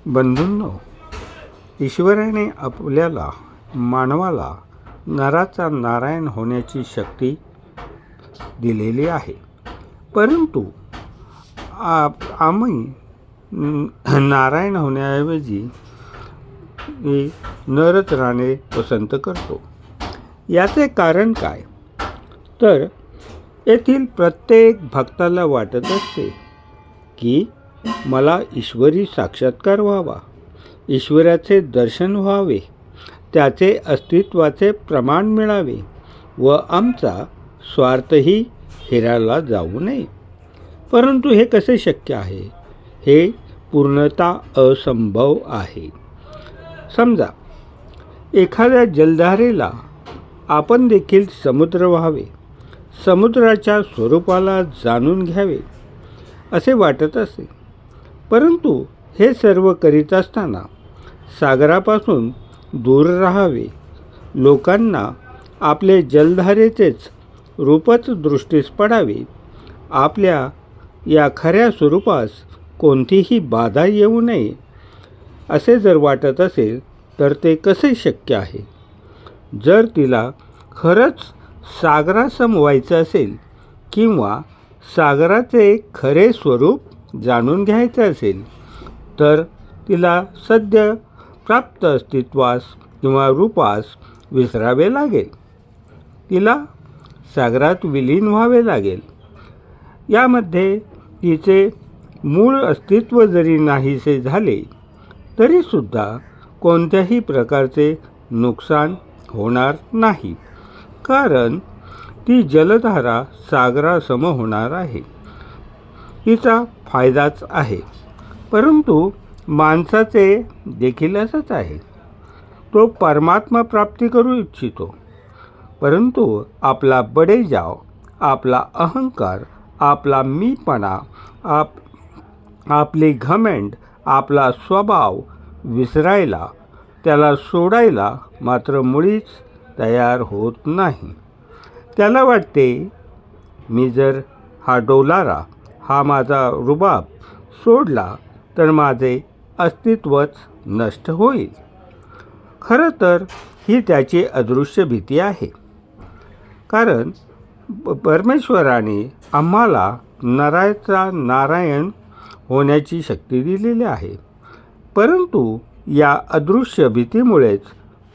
बंधूंनो, ईश्वराने आपल्याला मानवाला नराचा नारायण होण्याची शक्ती दिलेली आहे. परंतु आम्ही नारायण होण्याऐवजी नरच राहणे पसंत करतो. याचे कारण काय? तर येथील प्रत्येक भक्ताला वाटत असते की मला ईश्वरी साक्षात्कार व्हावा, ईश्वराचे दर्शन व्हावे, त्याचे अस्तित्वाचे प्रमाण मिळावे व आमचा स्वार्थही हिराला जाऊ नये. परंतु हे कसे शक्य आहे? हे पूर्णतः असंभव आहे. समजा एखाद्या जलधारेला आपण देखील समुद्र व्हावे, समुद्राच्या स्वरूपाला जाणून घ्यावे असे वाटत असे. परंतु हे सर्व करीत असताना सागरापासून दूर राहावे, लोकांना आपले जलधारेचेच रूपच दृष्टीस पडावे, आपल्या या खऱ्या स्वरूपास कोणतीही बाधा येऊ नये असे जर वाटत असेल तर ते कसे शक्य आहे? जर तिला खरंच सागरासम व्हायचं असेल किंवा सागराचे खरे स्वरूप जाणून घ्यायचे असेल तर तिला सद्य प्राप्त अस्तित्वास किंवा रूपास विसरावे लागेल. तिला सागरात विलीन व्हावे लागेल. यामध्ये तिचे मूळ अस्तित्व जरी नाहीसे झाले तरीसुद्धा कोणत्याही प्रकारचे नुकसान होणार नाही, कारण ती जलधारा सागरासम होणार आहे. तिचा फायदाच आहे. परंतु माणसाचे देखील असंच आहे. तो परमात्मा प्राप्ती करू इच्छितो, परंतु आपला बडेजाव, आपला अहंकार, आपला मीपणा, आपले घमंड, आपला स्वभाव विसरायला, त्याला सोडायला मात्र मुळीच तयार होत नाही. त्याला वाटते मी जर हा डोलारा, हा माझा रुबाब सोडला तर माझे अस्तित्वच नष्ट होईल. खरं तर ही त्याची अदृश्य भीती आहे. कारण परमेश्वराने आम्हाला नराचा नारायण होण्याची शक्ती दिलेली आहे. परंतु या अदृश्य भीतीमुळेच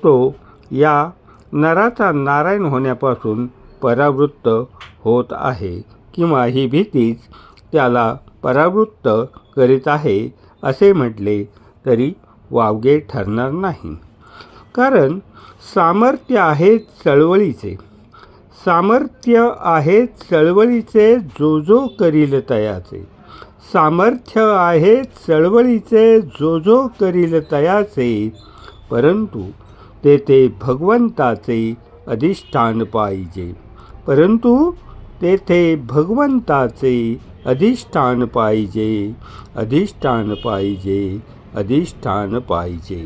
तो या नराचा नारायण होण्यापासून परावृत्त होत आहे, किंवा ही भीतीच त्याला परावृत्त करीत आहे असे म्हटले तरी वावगे ठरणार नाही. कारण सामर्थ्य आहे चळवळीचे, सामर्थ्य आहे चळवळीचे जो जो करील तयाचे, सामर्थ्य आहे चळवळीचे जो जो करील तयाचे, परंतु तेथे भगवंताचे अधिष्ठान पाहिजे, परंतु तेथे भगवंताचे अधिष्ठान पाहिजे, अधिष्ठान पाहिजे, अधिष्ठान पाहिजे.